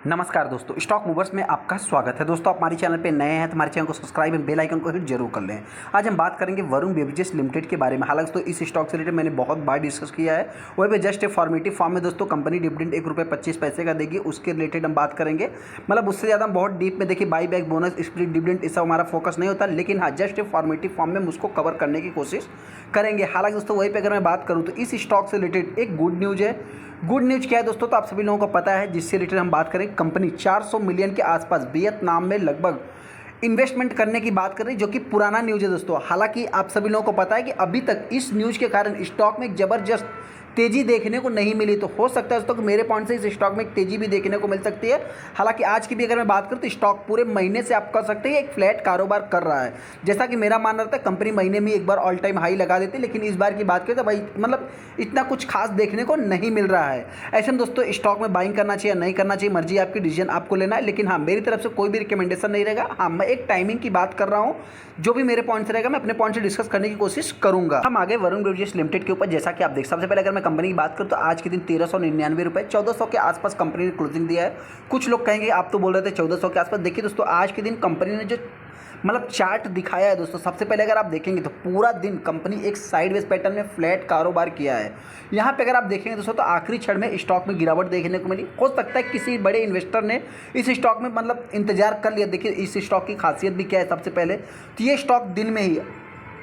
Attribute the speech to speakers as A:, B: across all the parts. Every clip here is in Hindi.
A: नमस्कार दोस्तों, स्टॉक मूवर्स में आपका स्वागत है। दोस्तों, आप हमारे चैनल पे नए हैं तो हमारे चैनल को सब्सक्राइब एंड बेल आइकन को हिट जरूर कर लें। आज हम बात करेंगे वरुण बेवरेजेस लिमिटेड के बारे में। हालांकि दोस्तों इस स्टॉक से रिलेटेड मैंने बहुत बार डिस्कस किया है, वही पे जस्ट ए फॉर्मेटिव फॉर्म में दोस्तों कंपनी डिविडेंड ₹1.25 का देगी, उसके रिलेटेड हम बात करेंगे। मतलब उससे ज़्यादा हम बहुत डीप में देखिए by back, bonus, split dividend, इससे हमारा फोकस नहीं होता, लेकिन हाँ जस्ट ए फॉर्मेटिव फॉर्म में हम उसको कवर करने की कोशिश करेंगे। हालांकि दोस्तों वहीं पर अगर मैं बात करूँ तो इस स्टॉक से रिलेटेड एक गुड न्यूज़ है। गुड न्यूज़ क्या है दोस्तों, तो आप सभी लोगों को पता है, जिससे रिलेटेड हम बात करें। कंपनी 400 मिलियन के आसपास वियतनाम में लगभग इन्वेस्टमेंट करने की बात कर रही है, जो कि पुराना न्यूज़ है दोस्तों। हालांकि आप सभी लोगों को पता है कि अभी तक इस न्यूज़ के कारण स्टॉक में एक ज़बरदस्त तेज़ी देखने को नहीं मिली। तो हो सकता है दोस्तों कि मेरे पॉइंट से इस स्टॉक में एक तेज़ी भी देखने को मिल सकती है। हालांकि आज की भी अगर मैं बात करूं तो स्टॉक पूरे महीने से आप कह सकते हैं एक फ्लैट कारोबार कर रहा है। जैसा कि मेरा मानना था, कंपनी महीने में एक बार ऑल टाइम हाई लगा देती, लेकिन इस बार की बात करें तो भाई मतलब इतना कुछ खास देखने को नहीं मिल रहा है। ऐसे में दोस्तों स्टॉक में बाइंग करना चाहिए या नहीं करना चाहिए, मर्जी आपकी, डिसीजन आपको लेना है। लेकिन हाँ, मेरी तरफ से कोई भी रिकमेंडेशन नहीं रहेगा। हाँ, मैं एक टाइमिंग की बात कर रहा हूँ, जो भी मेरे पॉइंट से रहेगा मैं अपने पॉइंट से डिस्कस करने की कोशिश करूंगा। हम आगे वरुण बेवरेजेस लिमिटेड के ऊपर, जैसा कि आप देख, सबसे पहले अगर मैं कंपनी की बात करूँ तो आज के दिन 1399 रुपये, 1400 के आसपास कंपनी ने क्लोजिंग दिया है। कुछ लोग कहेंगे आप तो बोल रहे थे 1400 के आसपास। देखिए दोस्तों, आज के दिन कंपनी ने जो मतलब चार्ट दिखाया है दोस्तों, सबसे पहले अगर आप देखेंगे तो पूरा दिन कंपनी एक साइडवेज पैटर्न में फ्लैट कारोबार किया है। यहाँ पे अगर आप देखेंगे दोस्तों तो आखिरी क्षण में स्टॉक में गिरावट देखने को मिली। हो सकता है किसी बड़े इन्वेस्टर ने इस स्टॉक में मतलब इंतजार कर लिया। देखिए इस स्टॉक की खासियत भी क्या है, सबसे पहले तो ये स्टॉक दिन में ही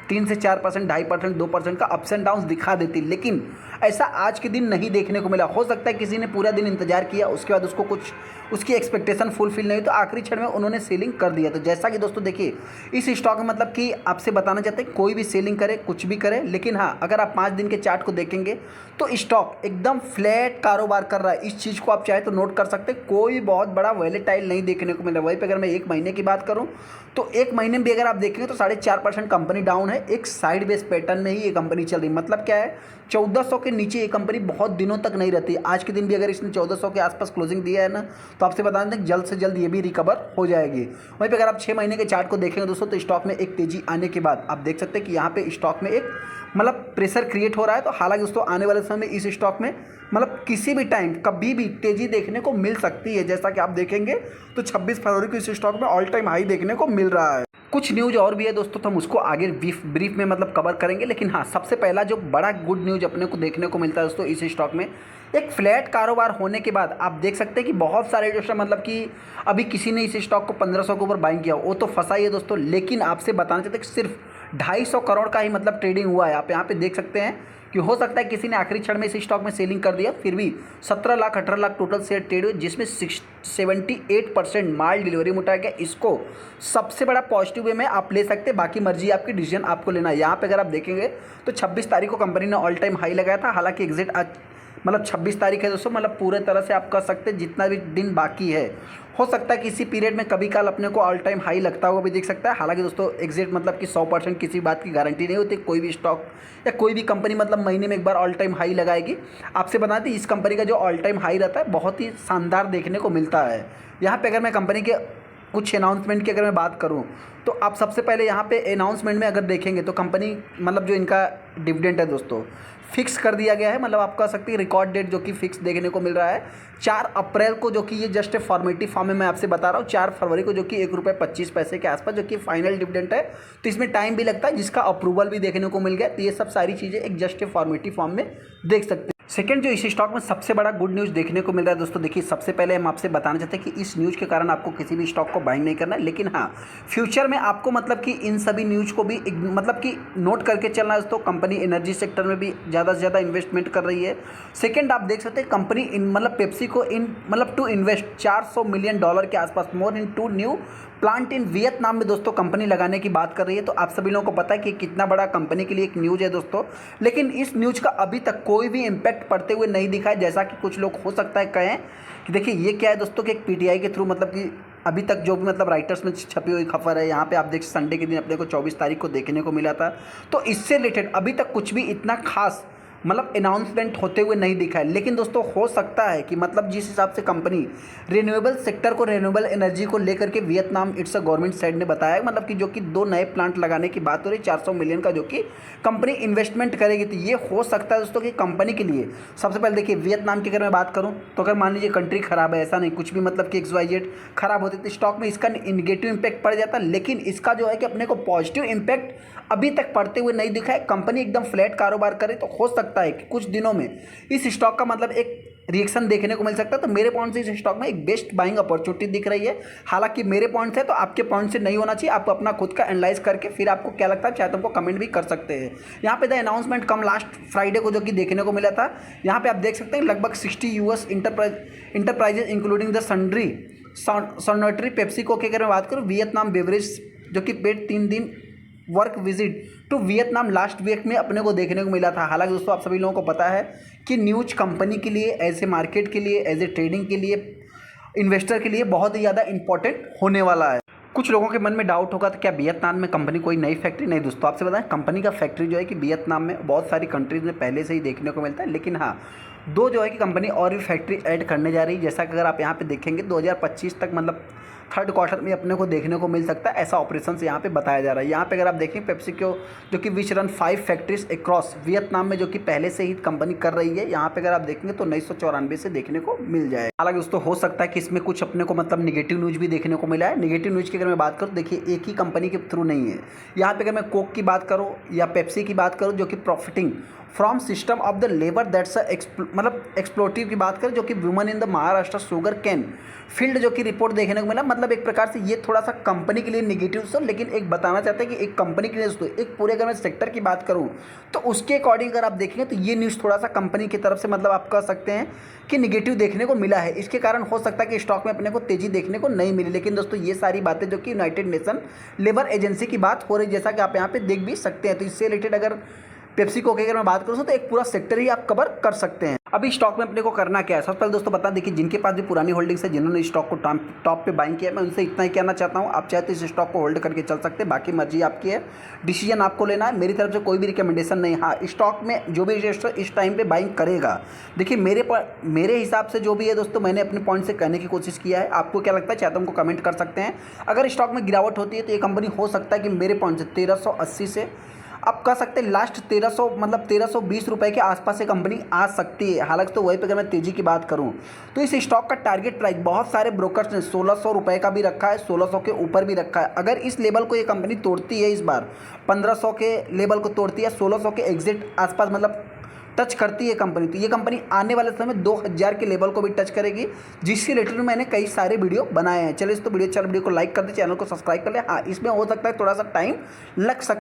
A: 3 से 4%, 2.5%, 2% का अप्स एंड डाउन्स दिखा देती, लेकिन ऐसा आज के दिन नहीं देखने को मिला। हो सकता है किसी ने पूरा दिन इंतजार किया, उसके बाद उसको कुछ उसकी एक्सपेक्टेशन फुलफिल नहीं हुई तो आखिरी क्षण में उन्होंने सेलिंग कर दिया। तो जैसा कि दोस्तों देखिए इस स्टॉक में मतलब कि आपसे बताना चाहते हैं, कोई भी सेलिंग करे, कुछ भी करे, लेकिन हाँ अगर आप 5 दिन के चार्ट को देखेंगे तो स्टॉक एकदम फ्लैट कारोबार कर रहा है। इस चीज़ को आप चाहे तो नोट कर सकते हैं, कोई बहुत बड़ा वॉलेटाइल नहीं देखने को मिल रहा है। वहीं पर अगर मैं एक महीने की बात करूँ तो एक महीने में भी अगर आप देखेंगे तो 4.5% कंपनी डाउन है। एक साइड बेस पैटर्न में ही ये कंपनी चल रही, मतलब क्या है, 1400 के नीचे ये कंपनी बहुत दिनों तक नहीं रहती। आज के दिन भी अगर इसने 1400 के आसपास क्लोजिंग दिया है ना, तो आपसे बता दें जल्द से जल्द ये भी रिकवर हो जाएगी। वहीं पे अगर आप 6 महीने के चार्ट को देखेंगे दोस्तों तो स्टॉक में एक तेजी आने के बाद आप देख सकते हैं कि यहाँ पे स्टॉक में एक मतलब प्रेशर क्रिएट हो रहा है। तो हालांकि दोस्तों आने वाले समय में इस स्टॉक में मतलब किसी भी टाइम कभी भी तेजी देखने को मिल सकती है। जैसा कि आप देखेंगे तो 26 फरवरी को इस स्टॉक में ऑल टाइम हाई देखने को मिल रहा है। कुछ न्यूज़ और भी है दोस्तों, तो हम उसको आगे ब्रीफ में मतलब कवर करेंगे। लेकिन हाँ, सबसे पहला जो बड़ा गुड न्यूज़ अपने को देखने को मिलता है दोस्तों इस स्टॉक में, एक फ्लैट कारोबार होने के बाद आप देख सकते हैं कि बहुत सारे दोस्तों मतलब कि अभी किसी ने इस स्टॉक को 1500 के ऊपर बाइंग किया, वो तो फंसा ही है दोस्तों। लेकिन आपसे बताना चाहते हैं कि सिर्फ 250 करोड़ का ही मतलब ट्रेडिंग हुआ है। आप यहाँ पे देख सकते हैं कि हो सकता है किसी ने आखिरी क्षण में इस स्टॉक में सेलिंग कर दिया, फिर भी 17 lakh 18 lakh total share trade हुए, जिसमें 78% माल डिलीवरी में उठाया गया। इसको सबसे बड़ा पॉजिटिव वे में आप ले सकते हैं, बाकी मर्जी आपकी, डिसीजन आपको लेना है। यहाँ पे अगर आप देखेंगे तो 26 तारीख को कंपनी ने ऑल टाइम हाई लगाया था। हालांकि एग्जिट आज मतलब 26 तारीख है दोस्तों, मतलब पूरे तरह से आप कह सकते हैं जितना भी दिन बाकी है, हो सकता है किसी पीरियड में कभी काल अपने को ऑल टाइम हाई लगता हुआ भी देख सकता है। हालांकि दोस्तों एग्जिट मतलब कि 100% किसी बात की गारंटी नहीं होती। कोई भी स्टॉक या कोई भी कंपनी मतलब महीने में एक बार ऑल टाइम हाई लगाएगी। आपसे बता दें इस कंपनी का जो ऑल टाइम हाई रहता है बहुत ही शानदार देखने को मिलता है। यहाँ पे अगर मैं कंपनी के कुछ अनाउंसमेंट की अगर मैं बात करूँ तो आप सबसे पहले यहाँ पे अनाउंसमेंट में अगर देखेंगे तो कंपनी मतलब जो इनका डिविडेंड है दोस्तों फिक्स कर दिया गया है। मतलब आप कह सकते हैं रिकॉर्ड डेट जो कि फिक्स देखने को मिल रहा है 4 अप्रैल को, जो कि ये जस्ट फॉर्मेटिव फॉर्म में मैं आपसे बता रहा हूँ। 4 फरवरी को जो कि ₹1.25 के आसपास जो कि फाइनल डिविडेंड है। तो इसमें टाइम भी लगता है, जिसका अप्रूवल भी देखने को मिल गया। तो ये सब सारी चीज़ें एक जस्ट फॉर्मेटिव फॉर्म में देख सकते हैं। सेकंड जो इस स्टॉक में सबसे बड़ा गुड न्यूज़ देखने को मिल रहा है दोस्तों, देखिए सबसे पहले हम आपसे बताना चाहते हैं कि इस न्यूज़ के कारण आपको किसी भी स्टॉक को बाइंग नहीं करना है। लेकिन हाँ, फ्यूचर में आपको मतलब कि इन सभी न्यूज़ को भी मतलब कि नोट करके चलना है दोस्तों। कंपनी एनर्जी सेक्टर में भी ज़्यादा से ज़्यादा इन्वेस्टमेंट कर रही है। सेकंड आप देख सकते हैं कंपनी मतलब पेप्सी को मतलब टू इन्वेस्ट $400 मिलियन के आसपास मोर इन 2 न्यू प्लांट इन वियतनाम में दोस्तों कंपनी लगाने की बात कर रही है। तो आप सभी लोगों को पता है कि कितना बड़ा कंपनी के लिए एक न्यूज़ है दोस्तों। लेकिन इस न्यूज़ का अभी तक कोई भी इम्पैक्ट पड़ते हुए नहीं दिखा है। जैसा कि कुछ लोग हो सकता है कहें कि देखिए ये क्या है दोस्तों कि एक पीटीआई के थ्रू मतलब कि अभी तक जो भी मतलब राइटर्स में छपी हुई खबर है, यहाँ पे आप देख संडे के दिन अपने को 24 तारीख को देखने को मिला था। तो इससे रिलेटेड अभी तक कुछ भी इतना खास मतलब अनाउंसमेंट होते हुए नहीं दिखा है। लेकिन दोस्तों हो सकता है कि मतलब जिस हिसाब से कंपनी रिन्यूएबल सेक्टर को, रिन्यूएबल एनर्जी को लेकर के Vietnam it's a government side ने बताया है, मतलब कि जो कि 2 नए प्लांट लगाने की बात हो रही है 400 मिलियन का, जो कि कंपनी इन्वेस्टमेंट करेगी। तो ये हो सकता है दोस्तों कि कंपनी के लिए सबसे पहले देखिए वियतनाम की अगर मैं बात करूँ तो अगर मान लीजिए कंट्री खराब है, ऐसा नहीं कुछ भी मतलब कि XYZ खराब होती तो स्टॉक में इसका नेगेटिव इंपैक्ट पड़ जाता, लेकिन इसका जो है कि अपने को पॉजिटिव इंपैक्ट अभी तक पड़ते हुए नहीं दिखा है। कंपनी एकदम फ्लैट कारोबार करे तो हो सकता है कि कुछ दिनों में इस स्टॉक का मतलब एक रिएक्शन देखने को मिल सकता है। तो मेरे पॉइंट से इस स्टॉक में एक बेस्ट बाइंग अपॉर्चुनिटी दिख रही है। हालांकि मेरे पॉइंट से तो आपके पॉइंट से नहीं होना चाहिए, आप अपना खुद का एनालाइज करके फिर आपको क्या लगता है चाहे तो हमको कमेंट भी कर सकते हैं। यहाँ पे the announcement come last Friday को जो कि देखने को मिला था। यहाँ पे आप देख सकते हैं लगभग 60 US enterprises including the Suntory PepsiCo की अगर मैं बात करूँ, वियतनाम बेवरेज जो कि पेड 3 दिन work visit to Vietnam last week में अपने को देखने को मिला था। हालांकि दोस्तों आप सभी लोगों को पता है कि न्यूज कंपनी के लिए, एज ए मार्केट के लिए, एज ए ट्रेडिंग के लिए, इन्वेस्टर के लिए बहुत ही ज़्यादा इंपॉर्टेंट होने वाला है। कुछ लोगों के मन में डाउट होगा तो क्या वियतनाम में कंपनी कोई नई फैक्ट्री? नहीं दोस्तों, आपसे बताएं कंपनी का फैक्ट्री जो है कि वियतनाम में बहुत सारी कंट्रीज़ में पहले से ही देखने को मिलता है। लेकिन हाँ, 2 जो है कि कंपनी और भी फैक्ट्री ऐड करने जा रही है। जैसा कि अगर आप यहाँ पे देखेंगे 2025 तक मतलब थर्ड क्वार्टर में अपने को देखने को मिल सकता है, ऐसा ऑपरेशन यहाँ पे बताया जा रहा है। यहाँ पे अगर आप देखें पेप्सिको जो कि विच रन 5 फैक्ट्रीज अक्रॉस वियतनाम में, जो कि पहले से ही कंपनी कर रही है। यहाँ पे अगर आप देखेंगे तो 1994 से देखने को मिल जाए। हालांकि दोस्तों हो सकता है कि इसमें कुछ अपने को मतलब निगेटिव न्यूज भी देखने को मिला है। निगेटिव न्यूज की अगर मैं बात करूँ, देखिए एक ही कंपनी के थ्रू नहीं है। यहाँ पे अगर मैं कोक की बात करूँ या पेप्सी की बात करूँ जो कि profiting from system of the labour that's मतलब एक्सप्लोटिव की बात करें, जो कि woman in the Maharashtra sugar cane field जो कि रिपोर्ट देखने को मिला। मतलब एक प्रकार से ये थोड़ा सा कंपनी के लिए निगेटिव सो, लेकिन एक बताना चाहते हैं कि एक कंपनी के लिए दोस्तों एक पूरे अगर मैं सेक्टर की बात करूं तो उसके अकॉर्डिंग अगर आप देखेंगे तो ये न्यूज़ थोड़ा सा कंपनी की तरफ से मतलब आप कह सकते हैं कि निगेटिव देखने को मिला है। इसके कारण हो सकता है कि स्टॉक में अपने को तेजी देखने को नहीं मिली। लेकिन दोस्तों ये सारी बातें जो कि यूनाइटेड नेशन लेबर एजेंसी की बात हो रही है, जैसा कि आप यहाँ पे देख भी सकते हैं। तो इससे रिलेटेड अगर पेप्सिको की अगर मैं बात करूँ तो एक पूरा सेक्टर ही आप कवर कर सकते हैं। अभी स्टॉक में अपने को करना क्या है, सबसे पहले दोस्तों बता देखिए जिनके पास भी पुरानी होल्डिंग्स है, जिन्होंने स्टॉक को टॉप पे बाइंग किया, मैं उनसे इतना ही कहना चाहता हूँ, आप चाहे तो इस स्टॉक को होल्ड करके चल सकते हैं, बाकी मर्जी आपकी है, डिसीजन आपको लेना है। मेरी तरफ से कोई भी रिकमेंडेशन नहीं। हाँ, स्टॉक में जो भी इन्वेस्टर इस टाइम पे बाइंग करेगा, देखिए मेरे हिसाब से जो भी है दोस्तों, मैंने अपने पॉइंट से कहने की कोशिश किया है। आपको क्या लगता है चाहे तो हमको कमेंट कर सकते हैं। अगर स्टॉक में गिरावट होती है तो ये कंपनी हो सकता है कि मेरे पॉइंट से 1380 से आप कह सकते हैं लास्ट 1300 मतलब 1320 रुपये के आसपास से कंपनी आ सकती है। हालांकि तो वहीं पर अगर मैं तेज़ी की बात करूं तो इस स्टॉक का टारगेट प्राइस बहुत सारे ब्रोकर्स ने 1600 रुपये का भी रखा है, 1600 के ऊपर भी रखा है। अगर इस लेवल को ये कंपनी तोड़ती है, इस बार 1500 के लेवल को तोड़ती है, 1600 के एग्जिट आसपास मतलब टच करती है कंपनी, तो ये कंपनी आने वाले समय 2000 के लेवल को भी टच करेगी, जिसके रिलेटेड मैंने कई सारे वीडियो बनाए हैं। चलिए इस तो वीडियो को लाइक कर दे, चैनल को सब्सक्राइब कर ले। हाँ, इसमें हो सकता है थोड़ा सा टाइम लग सकता है।